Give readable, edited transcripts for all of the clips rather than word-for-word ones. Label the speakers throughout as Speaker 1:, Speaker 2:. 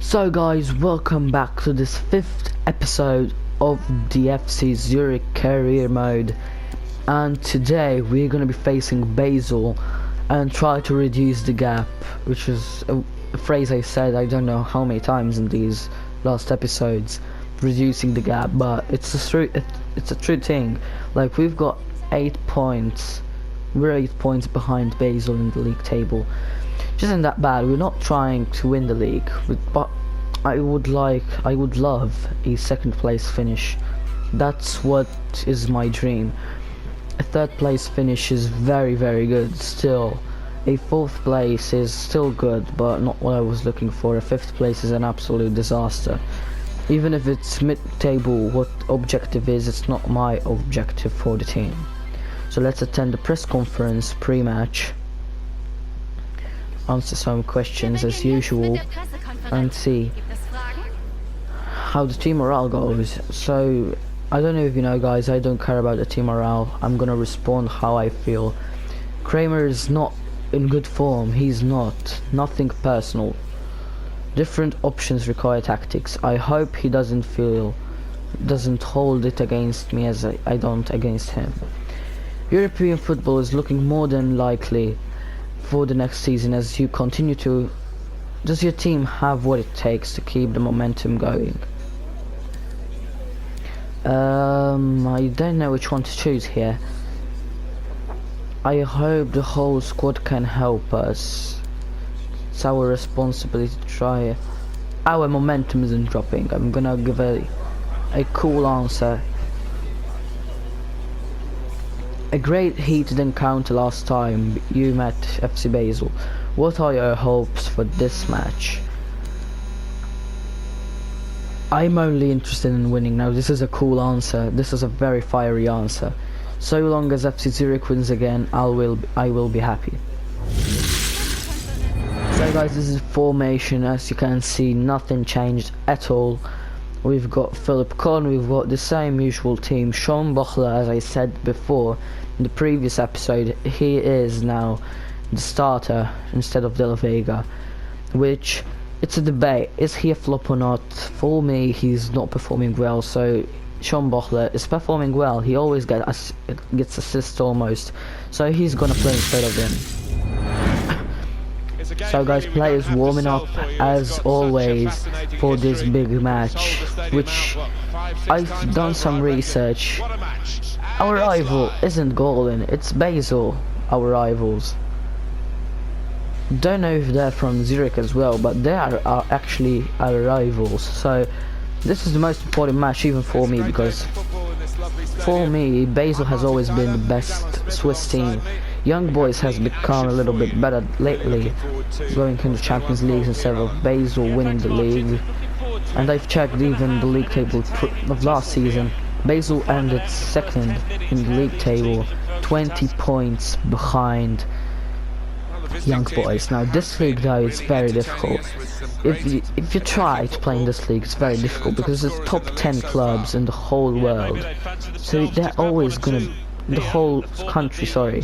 Speaker 1: So guys, welcome back to this 5th episode of the FC Zürich career mode, and today we're going to be facing Basel and try to reduce the gap, which is a phrase I said I don't know how many times in these last episodes, reducing the gap, but it's a true thing. Like, we've got 8 points, we're 8 points behind Basel in the league table, which isn't that bad. We're not trying to win the league, but I would love a second place finish. That's what is my dream. A third place finish is very good still. A fourth place is still good, but not what I was looking for. A fifth place is an absolute disaster. Even if it's mid-table, what objective is, it's not my objective for the team. So let's attend the press conference pre-match, answer some questions as usual, and see how the team morale goes. So I don't know if you know, guys, I don't care about the team morale. I'm gonna respond how I feel. Kramer is not in good form. He's not. Nothing personal. Different options require tactics. I hope he doesn't hold it against me as I don't against him. European football is looking more than likely for the next season as you continue to... Does your team have what it takes to keep the momentum going? I don't know which one to choose here. I hope the whole squad can help us. It's our responsibility to try. Our momentum isn't dropping. I'm gonna give a cool answer. A great heated encounter last time you met FC Basel. What are your hopes for this match? I'm only interested in winning now. This is a cool answer. This is a very fiery answer. So long as FC Zürich wins again, I will be happy. So guys, this is formation. As you can see, nothing changed at all. We've got Philip Kohn, we've got the same usual team. Sean Bochler, as I said before in the previous episode, he is now the starter instead of Vega, which it's a debate. Is he a flop or not? For me, he's not performing well. So Sean Bochler is performing well. He always gets assists almost. So he's gonna play instead of him. So guys, players warming up as always for this big match, which I've done some research. Our rival isn't Golden, it's Basel, our rivals. Don't know if they're from Zurich as well, but they are actually our rivals. So this is the most important match even for me, because for me Basel has always been the best Swiss team. Young Boys has become a little bit better lately, going into Champions League instead of Basel winning the league. And I've checked even the league table of last season. Basel ended second in the league table, 20 points behind Young Boys. Now this league though is very difficult. If you try to play in this league, it's very difficult because it's top 10 clubs in the whole world. So they're always gonna, the whole country, sorry,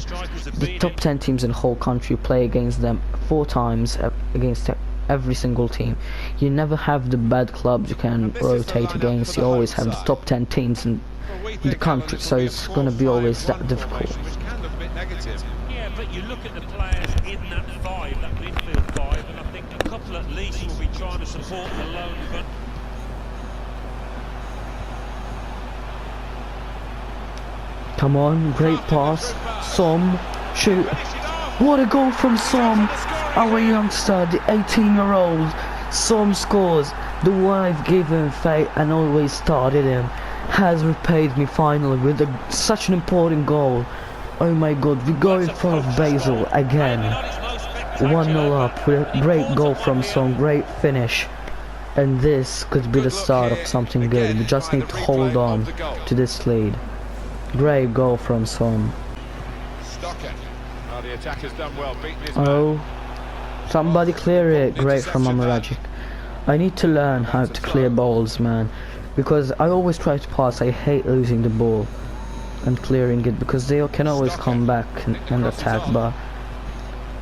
Speaker 1: the top 10 teams in the whole country play against them 4 times against every single team. You never have the bad clubs you can rotate against. You always have the top 10 teams in the country, so it's gonna be always that difficult.
Speaker 2: Yeah, but you look at the players in that 5, that midfield 5, and I think a couple at least will be trying to support the loan, but
Speaker 1: come on, great pass. Som, shoot. What a goal from Som, our youngster, the 18-year-old. Som scores. The one I've given faith and always started him has repaid me finally with such an important goal. Oh my god, we go in front of Basel again. 1-0 up with a great goal from Som, great finish. And this could be the start of something good. We just need to hold on to this lead. Great goal from Son. Oh, somebody clear it. Great from Amaragic. I need to learn how to clear balls, man, because I always try to pass. I hate losing the ball and clearing it, because they can always come back and attack, but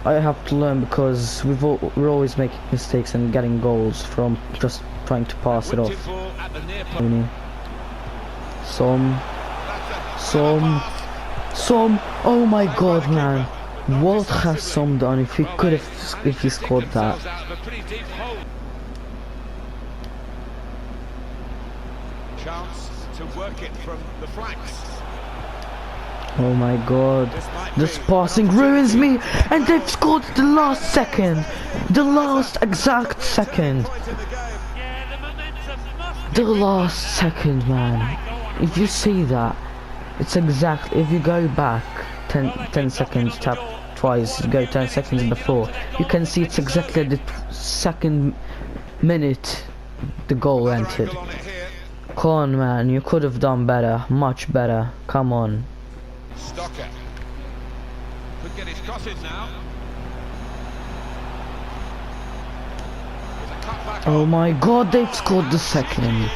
Speaker 1: I have to learn because we're always making mistakes and getting goals from just trying to pass it off. Some. Oh my god, man! What has Som done? If he scored that.
Speaker 2: Chance to work it from the flanks.
Speaker 1: Oh my god, this passing ruins me, and they've scored the last second, the last exact second, the last second, man. If you see that, it's exactly, if you go back 10 seconds, tap twice, go 10 seconds before, you can see it's exactly the second minute the goal entered. Come on, man, you could have done better, much better, come on.
Speaker 2: Stocker could get his cross in now.
Speaker 1: Oh my god, they've scored the second.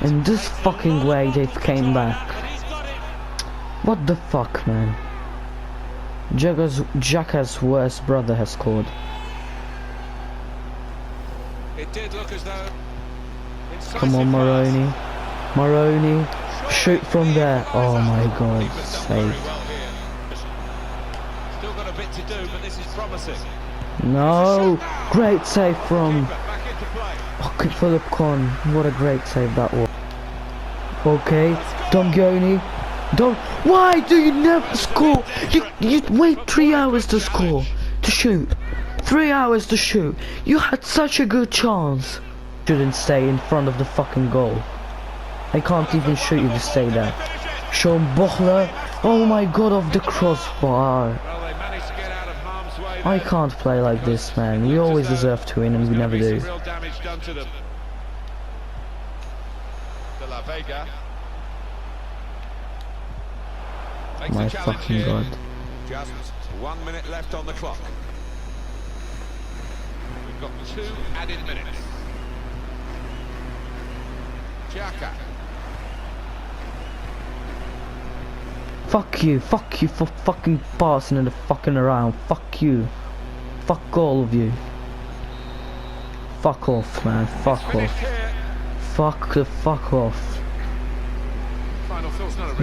Speaker 1: In this fucking way they've came back. What the fuck, man? Jacka's worst brother has scored.
Speaker 2: It did look as though.
Speaker 1: Come on, Moroni. Moroni, shoot from there. Oh my god, save.
Speaker 2: Still got a bit to do, but this is promising.
Speaker 1: No, great save from Philip Kohn. What a great save that was. Okay, Dongioni. Why do you never score? You wait 3 hours to score, to shoot. 3 hours to shoot. You had such a good chance. Shouldn't stay in front of the fucking goal. I can't even shoot if you stay there. Sean Bochler. Oh my god, off the crossbar.
Speaker 2: Well, they managed to get out of harm's way.
Speaker 1: I can't play like this, man. We always deserve to win and we never do.
Speaker 2: Real damage done to them. De La Vega. Makes
Speaker 1: My
Speaker 2: the challenge
Speaker 1: fucking
Speaker 2: here.
Speaker 1: god.
Speaker 2: Just 1 minute left on the clock. We've got 2 added minutes. Xhaka.
Speaker 1: Fuck you for fucking passing and fucking around. Fuck you. Fuck all of you. Fuck off, man. Fuck off. Fuck off.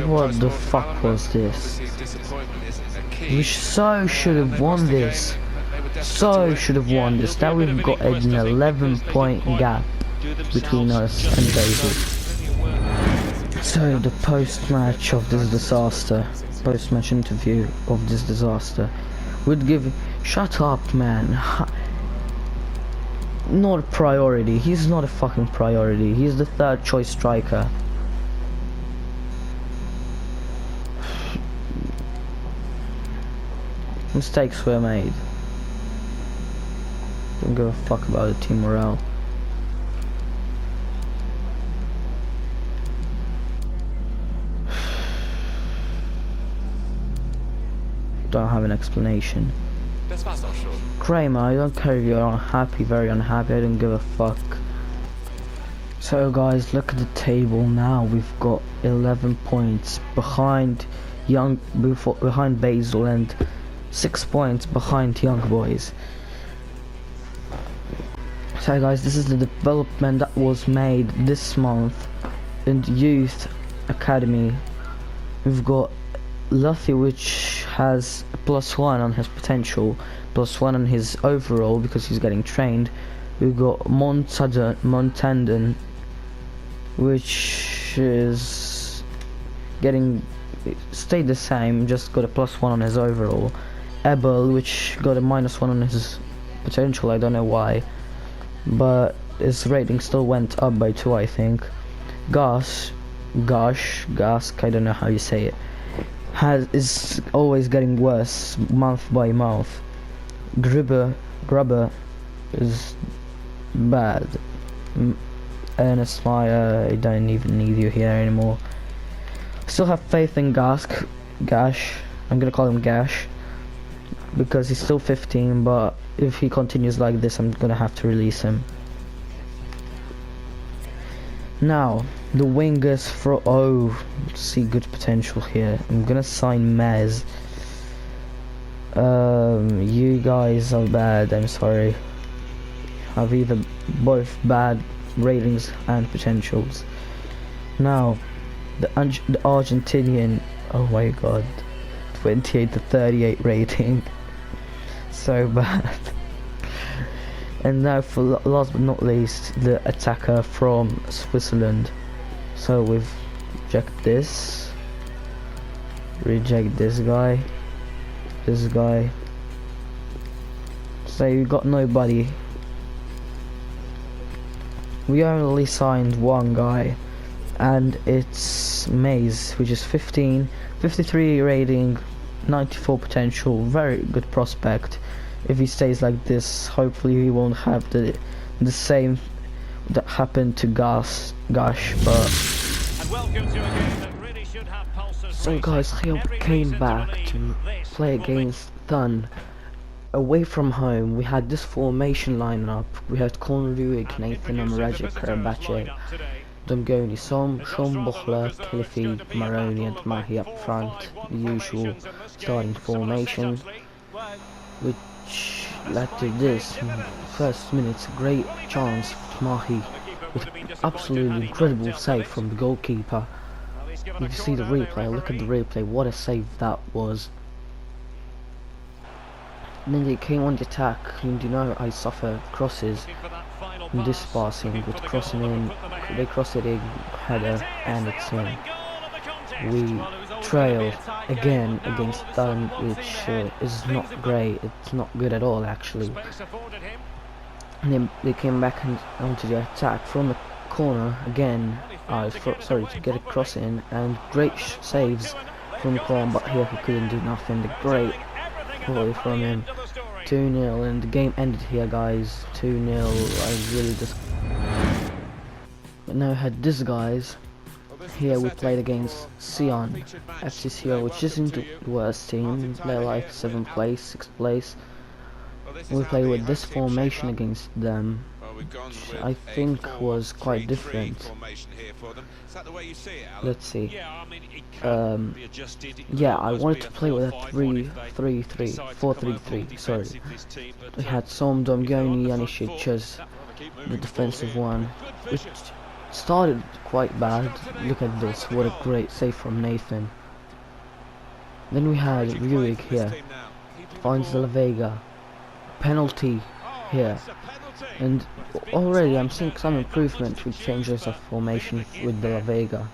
Speaker 1: What the fuck was this? We so should have won this. So should have won this. Now we've got an 11-point gap between us and Basel. So the post-match of this disaster, post-match interview of this disaster, would give. Shut up, man. Not a priority. He's not a fucking priority. He's the third choice striker. Mistakes were made. Don't give a fuck about the team morale. Don't have an explanation. Kramer, I don't care if you're unhappy, very unhappy, I don't give a fuck. So guys, look at the table now. We've got 11 points behind behind Basel and 6 points behind Young Boys. So guys, this is the development that was made this month in the Youth Academy. We've got Luffy, which has a +1 on his potential, +1 on his overall because he's getting trained. We've got Montandon, which is stayed the same, just got a +1 on his overall. Ebel, which got a -1 on his potential, I don't know why, but his rating still went up by 2, I think. Gask, I don't know how you say it, is always getting worse month by month. Grubber is bad. Ernest Meyer, I don't even need you here anymore. Still have faith in Gash, I'm gonna call him Gash, because he's still 15, but if he continues like this, I'm gonna have to release him. Now, the wingers see good potential here. I'm gonna sign Mez. You guys are bad, I'm sorry. Have either both bad ratings and potentials. Now, the Argentinian, oh my god, 28 to 38 rating. So bad. And now for last but not least, the attacker from Switzerland. So we've reject this, reject this guy, so you got nobody. We only signed one guy, and it's Maze, which is 15, 53 rating, 94 potential, very good prospect. If he stays like this, hopefully he won't have the same that happened to Gush, but so guys, here we came back to play against Thun away from home. We had this formation lineup. We had Zürich, Nathan Amaragic, Karabache, Domgoni, Som, Schombuchler, Kilifi, Maroni and Mahi up front, the usual starting formation, which led to this. In the first minutes, a great chance for Mahi with absolutely incredible save from the goalkeeper. You can see the replay, look at the replay, what a save that was. And then they came on the attack, and you know I suffer crosses in this passing, with crossing in, they cross it in, header, and it's in. We trail again against Thun, which is not great, it's not good at all actually. And then they came back onto the attack from the corner again, sorry, to get a cross in, and great saves from the corner, but here he couldn't do nothing. The great volley from him. 2-0, and the game ended here, guys. 2-0. I really just. But now I had this, guys. Here we played against Sion, FC Sion, which isn't the worst team. They're like 7th place, 6th place. We played with this formation against them, which I think was quite different. Let's see. Yeah, I wanted to play with a 4-3-3. Sorry. We had Som, Domgoni, Janicic as the defensive one, which started quite bad. Look at this, what a great save from Nathan. Then we had Zürich here, finds the Vega, penalty here, and already I'm seeing some improvement with changes of formation with the Vega.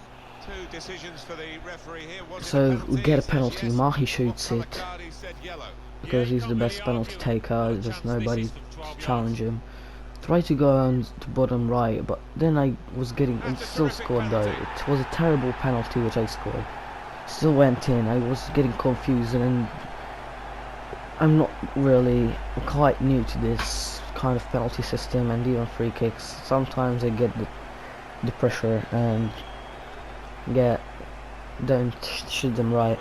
Speaker 1: So we get a penalty, Mahi shoots it, because he's the best penalty taker, there's nobody to challenge him. Try to go on to bottom right, but then I was getting, and still scored though. It was a terrible penalty which I scored. Still went in, I was getting confused, and I'm not really quite new to this kind of penalty system and even free kicks. Sometimes I get the pressure and don't shoot them right.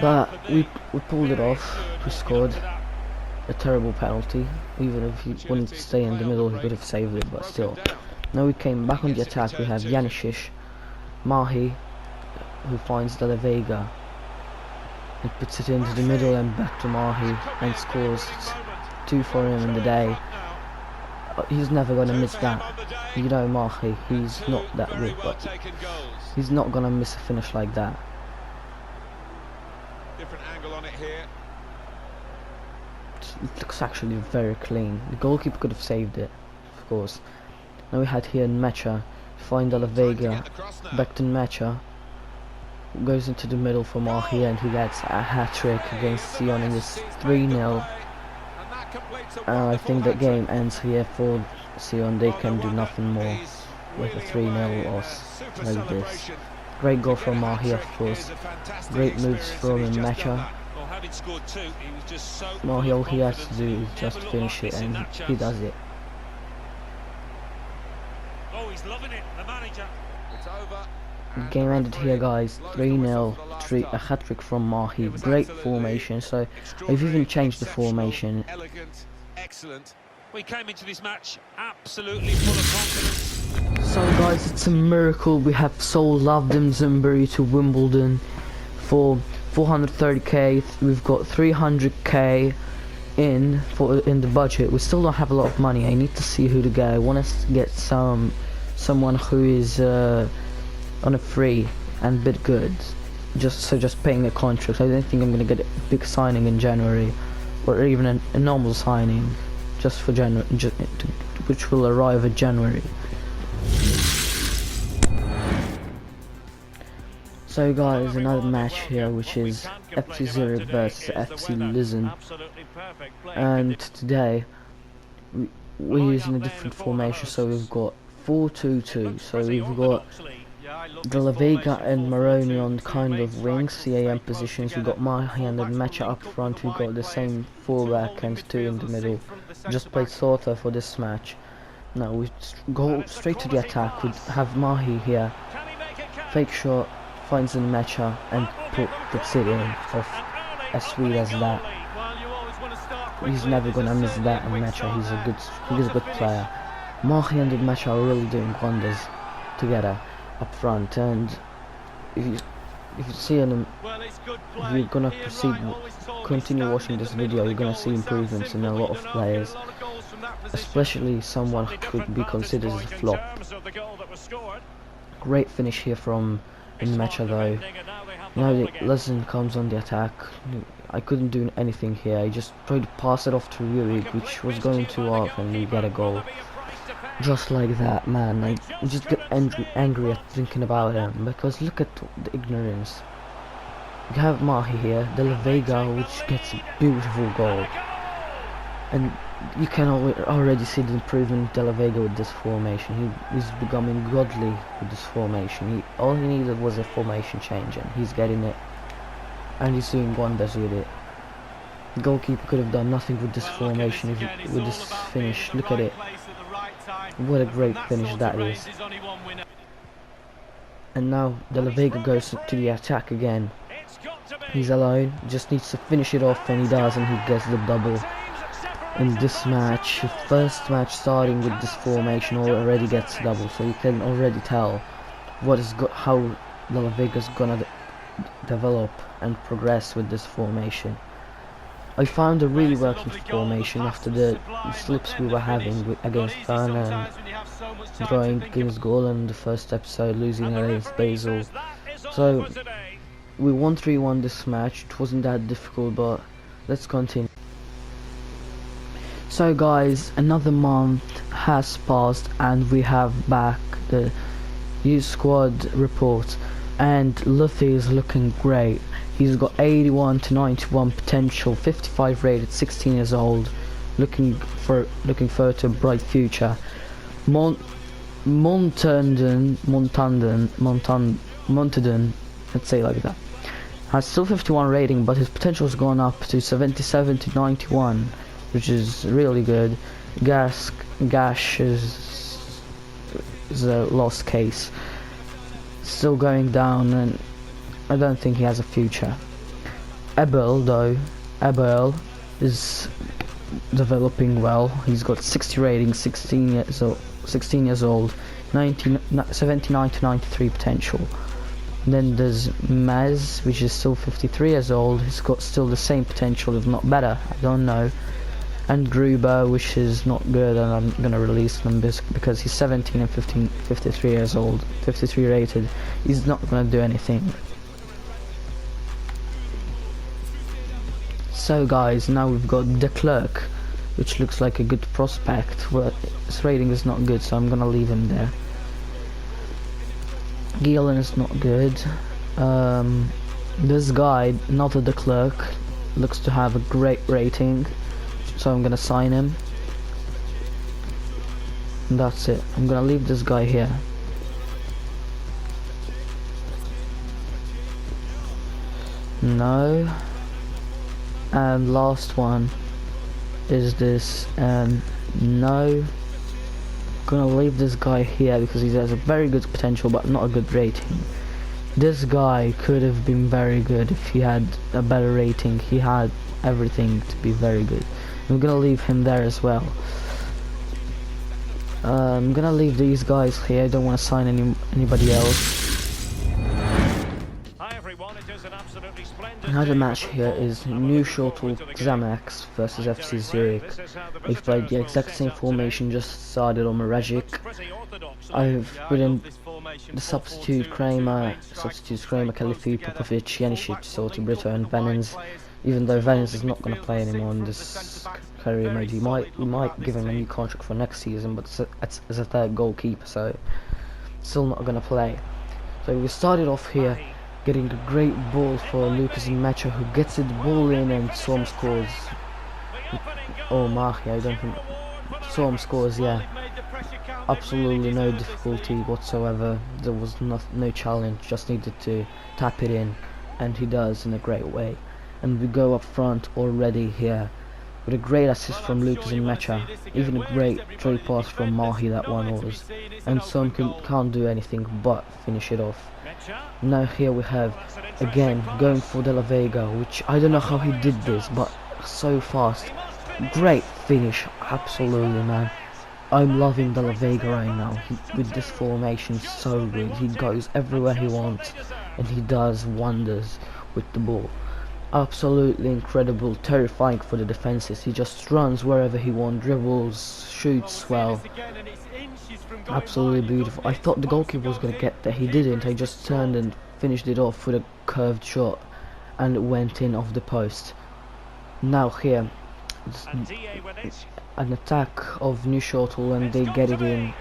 Speaker 1: But we pulled it off, we scored a terrible penalty. Even if he wouldn't stay in the middle, he could have saved it, but still. Now we came back on the attack, we have Janicic, Mahi, who finds the Vega and puts it into the middle and back to Mahi and scores 2 for him in the day. He's never going to miss that. You know Mahi, he's not that good, but he's not going to miss a finish like that.
Speaker 3: Different angle on it here.
Speaker 1: It looks actually very clean. The goalkeeper could have saved it, of course. Now we had here Mecha, find the Vega, back to Mecha, goes into the middle for Mahi, and he gets a hat-trick against Sion, and it's 3-0. I think the game ends here for Sion. They can do nothing more with a 3-0 loss like this. Great goal from Mahi, of course. Great moves from Mecha. Mahi, all he has to do is just finish it, and he does it.
Speaker 2: Oh, he's loving it, the manager.
Speaker 3: It's over.
Speaker 1: The game ended here, guys. 3-0, a hat-trick from Mahi. Great formation, so I've even changed the formation.
Speaker 3: Elegant, excellent.
Speaker 2: We came into this match absolutely full of confidence.
Speaker 1: So guys, it's a miracle we have sold Love Them Zimbury to Wimbledon for 430k. We've got 300k in the budget. We still don't have a lot of money. I need to see who to get. I want to get someone who is on a free and bit good. Just paying a contract. I don't think I'm gonna get a big signing in January, or even a normal signing, just for January, which will arrive in January. So guys, another match here, which is FC Zürich versus FC Luzern, and today we're using a different formation. So we've got 4-2-2. So we've got the Vega and Maroni on kind of wings, CAM positions. We've got Mahi and Mecha up front. We've got the same fullback and two in the middle. Just played Sorta for this match. Now we go straight to the attack. We have Mahi here, fake shot, finds the Mecha and puts it in, off as sweet as that. He's never gonna miss that. And Mecha, he's a good player. Mahi and the Mecha are really doing wonders together up front, and if you see them, if you're gonna continue watching this video, you're gonna see improvements in a lot of players, especially someone who could be considered as a flop. Great finish here from Mecha though. Now Luzern comes on the attack. I couldn't do anything here. I just tried to pass it off to Zürich, which was going too off, and we get a goal. Just like that, man. I just get angry at thinking about him, because look at the ignorance. You have Mahi here, the Vega, which gets a beautiful goal, and you can already see the improvement in Vega with this formation. He's becoming godly with this formation. All he needed was a formation change, and he's getting it, and he's doing wonders with it. The goalkeeper could have done nothing with this formation, with this finish. Look at it. What a great finish that is. And now the Vega goes to the attack again. He's alone, just needs to finish it off, and he does, and he gets the double in this match. The first match starting with this formation already gets double, so you can already tell how the Vega's gonna develop and progress with this formation. I found a really working formation after the slips we were having against Ghana and drawing against goal in the first episode, losing against Basel. So we won 3-1 this match. It wasn't that difficult, but let's continue. So guys, another month has passed and we have back the youth squad report, and Luffy is looking great. He's got 81 to 91 potential, 55 rated, 16 years old, looking forward to a bright future. Montanden, let's say like that, has still 51 rating, but his potential has gone up to 77 to 91, which is really good. Gash is a lost case, still going down, and I don't think he has a future. Abel is developing well. He's got 60 rating, 16 years old, 79 to 93 potential. And then there's Maz, which is still 53 years old. He's got still the same potential, if not better, I don't know. And Gruber, which is not good, and I'm gonna release him because he's 17 and 53 years old, 53 rated. He's not gonna do anything. So guys, now we've got De Klerk, which looks like a good prospect. Well, his rating is not good, so I'm gonna leave him there. Gielen is not good. This guy, not a De Klerk, looks to have a great rating, so I'm gonna sign him. And that's it. I'm gonna leave this guy here. No. And last one is this, no. Gonna leave this guy here because he has a very good potential but not a good rating. This guy could have been very good if he had a better rating. He had everything to be very good. I'm gonna leave him there as well. I'm gonna leave these guys here. I don't want to sign anybody else.
Speaker 2: Hi everyone, it is
Speaker 1: Another match here is New Shortle Xamax versus FC Zurich. We've played the exact same formation, just started on Marajic. I've put in the substitutes Kramer, Khalifi, Popovic, Janicic, Sorti, Brito and Vanens. Even though Vanens is not going to play anymore in this career mode, we might give him a new contract for next season, but as a third goalkeeper, so still not going to play. So we started off here, getting a great ball for Lucas and Mecha, who gets the ball in and Storm scores. Oh, Mahi, I don't think Storm scores. Yeah, absolutely no difficulty whatsoever. There was no challenge, just needed to tap it in, and he does in a great way. And we go up front already here with a great assist from Lucas and Mecha, even a great through pass from Mahi that one was, and Son can't do anything but finish it off. Now here we have again going for De La Vega, which I don't know how he did this, but so fast. Great finish, absolutely, man. I'm loving De La Vega right now. With this formation, so good. He goes everywhere he wants, and he does wonders with the ball. Absolutely incredible, terrifying for the defenses. He just runs wherever he wants, dribbles, shoots well. Absolutely beautiful. I thought the goalkeeper was going to get there. He didn't. He just turned and finished it off with a curved shot, and it went in off the post. Now here, an attack of New Shortle, and they get it in,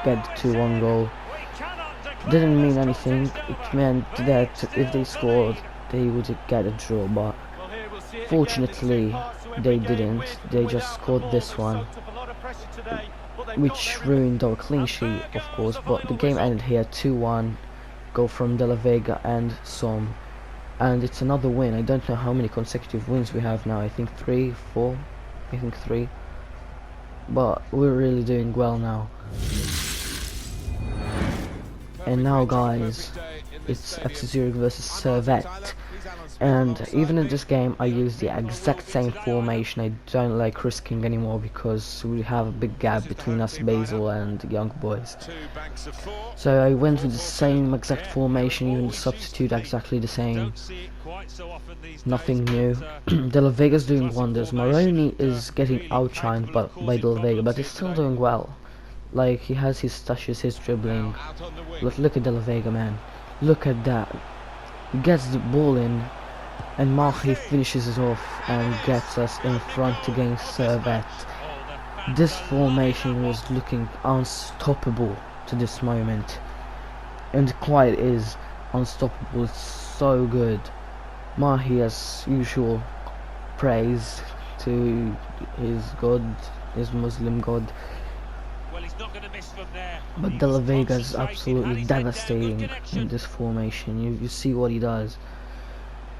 Speaker 1: get the 2-1 goal. Didn't mean anything. It meant that if they scored, they would get a draw, but fortunately they didn't. They just scored this one, which ruined our clean sheet, of course, but the game ended here 2-1, goal from De La Vega and Som, and it's another win. I don't know how many consecutive wins we have now. I think 3, 4, I think 3, but we're really doing well now. And now guys, it's FC Zurich versus Servette. And even in this game I use the exact same formation. I don't like risking anymore because we have a big gap between us, Basel and the young boys. So I went with the same exact formation, even the substitute exactly the same. Nothing new. De La Vega's doing wonders. Moroni is getting outshined by De La Vega, but he's still doing well. Like, he has his touches, his dribbling. Look at De La Vega, man. Look at that. He gets the ball in, and Mahi finishes it off and gets us in front against Servette. This formation was looking unstoppable to this moment, and quite is unstoppable. It's so good. Mahi, as usual, praise to his god, his Muslim god. But De La Vega is absolutely devastating in this formation. You see what he does.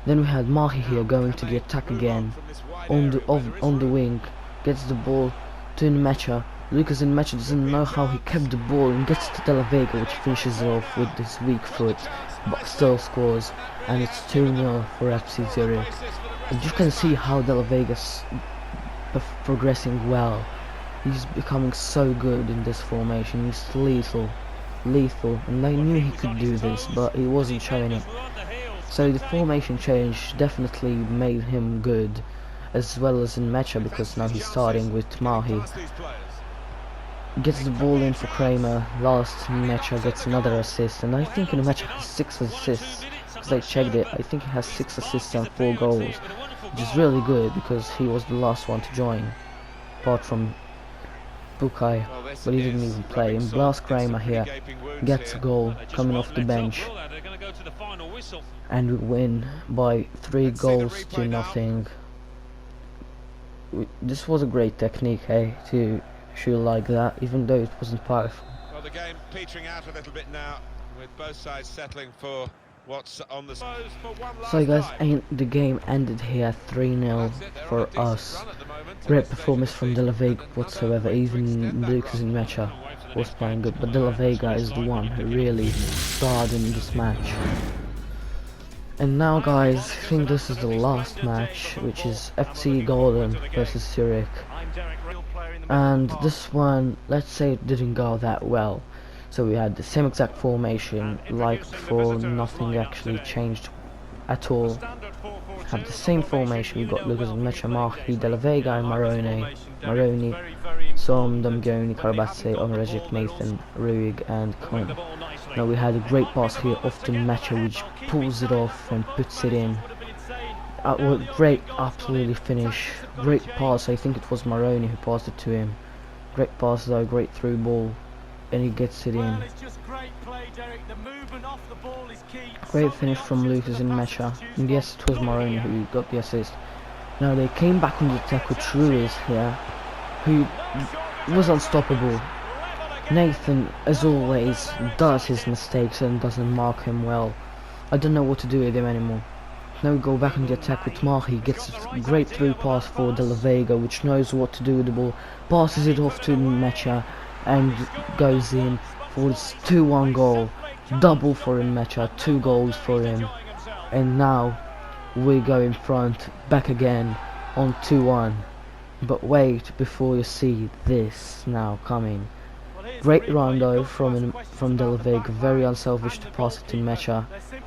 Speaker 1: Then we had Mahi here going to the attack again, on the wing, gets the ball to Nmecha. Lucas Nmecha doesn't know how he kept the ball and gets to De La Vega, which finishes it off with his weak foot, but still scores, and it's 2-0 for FC Zurich. And you can see how De La Vega's progressing well. He's becoming so good in this formation. He's lethal, and I knew he could do this, but he wasn't showing it. So the formation change definitely made him good, as well as in Mecha, because now he's starting with Mahi. Gets the ball in for Kramer. Last Mecha gets another assist, and I think Mecha has 6 assists, because I checked it. I think he has 6 assists and 4 goals, which is really good because he was the last one to join, apart from Bukai, but he didn't even play. And Blas Kramer here gets a goal coming off the bench, and we win by 3 goals to nothing. This was a great technique, to shoot like that, even though it wasn't powerful.
Speaker 3: Well, the game petering out a little bit now, with both sides settling for what's on the...
Speaker 1: So guys, the game ended here 3-0 for us. Great performance from De La Vega whatsoever. Even Lucas and Mecha was playing good, but De La Vega is the one who really starred in this match. And now guys, I think this is the last match, which is FC Golden versus Zurich. And this one, let's say it didn't go that well. So we had the same exact formation like before. Nothing actually changed at all. Have the same formation. We've got Lucas Mecha, Mahi, De La Vega and Maroni, Som, Damgoni, Karabatse, Omrajic, Nathan, Ruig and Con. Now we had a great pass here off to Mecha, which pulls it off and puts it in. Great, absolutely finish. Great pass. I think it was Maroni who passed it to him. Great pass though, great through ball, and he gets it in. Great finish from Lucas and Mecha. And yes, it was Maroni who got the assist. Now they came back on the attack with Ruiz here, who was unstoppable. Nathan, as always, does his mistakes and doesn't mark him well. I don't know what to do with him anymore. Now we go back on the attack with Mahi, gets a great through pass for De La Vega, which knows what to do with the ball, passes it off to Mecha and goes in for this 2-1 goal. Double for him, Mecha, 2 goals for him. And now we go in front, back again on 2-1. But wait, before you see this now coming. Great run though from De La Vega, very unselfish to pass it to Mecha,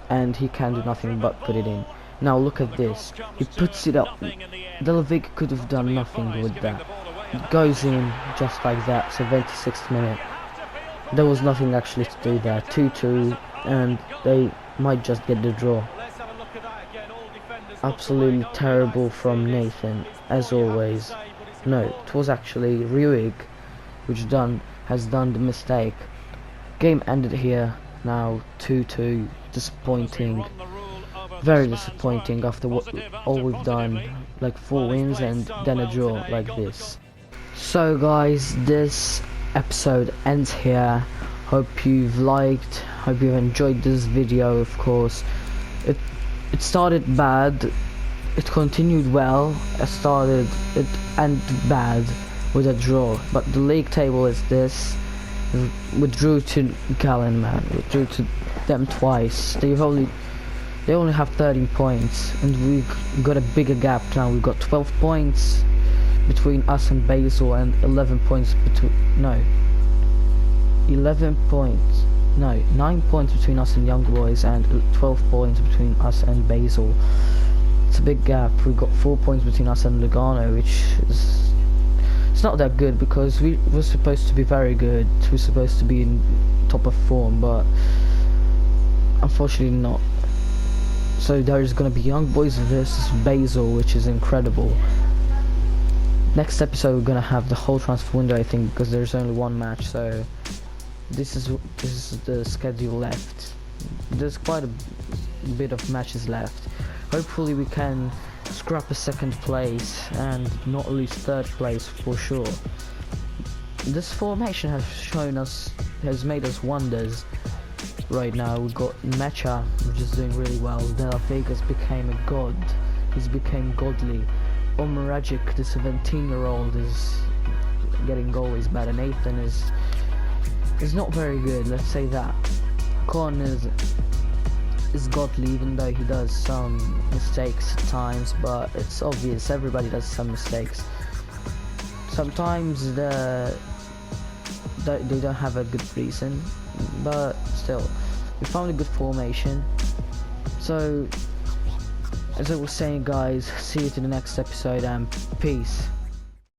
Speaker 1: and he can do nothing but put it in. Now look at this, he puts it up. De La Vega could have done nothing with that. It goes in just like that, 76th minute. There was nothing actually to do there, 2-2, and they might just get the draw. Absolutely terrible from Nathan, as always. No, it was actually Ruig which has done the mistake. Game ended here now, 2-2. Disappointing, very disappointing after all we've done, like 4 wins and then a draw like this. So guys, this episode ends here. Hope you've liked, hope you've enjoyed this video. Of course, it started bad, it continued well, it ended bad with a draw, but the league table is this. We drew to Gallen, man. We drew to them twice. They only have 13 points, and we've got a bigger gap now. We've got 12 points between us and Basel, and 11 points between 9 points between us and Young Boys, and 12 points between us and Basel. It's a big gap. We've got 4 points between us and Lugano, which is, it's not that good, because we were supposed to be very good. We're supposed to be in top of form, but unfortunately not. So there's gonna be Young Boys versus Basel, which is incredible. Next episode we're gonna have the whole transfer window, I think, because there's only 1 match. So this is the schedule left. There's quite a bit of matches left. Hopefully we can scrap a 2nd place and not lose 3rd place for sure. This formation has made us wonders. Right now we've got Mecha, which is doing really well. De La Vega's became a god. He's became godly. Omrajic, the 17-year-old, is getting goalies better. Nathan is not very good, let's say that. Con is godly, even though he does some mistakes at times, but it's obvious everybody does some mistakes. Sometimes they don't have a good reason, but still, we found a good formation. So as I was saying, guys, see you to the next episode, and peace.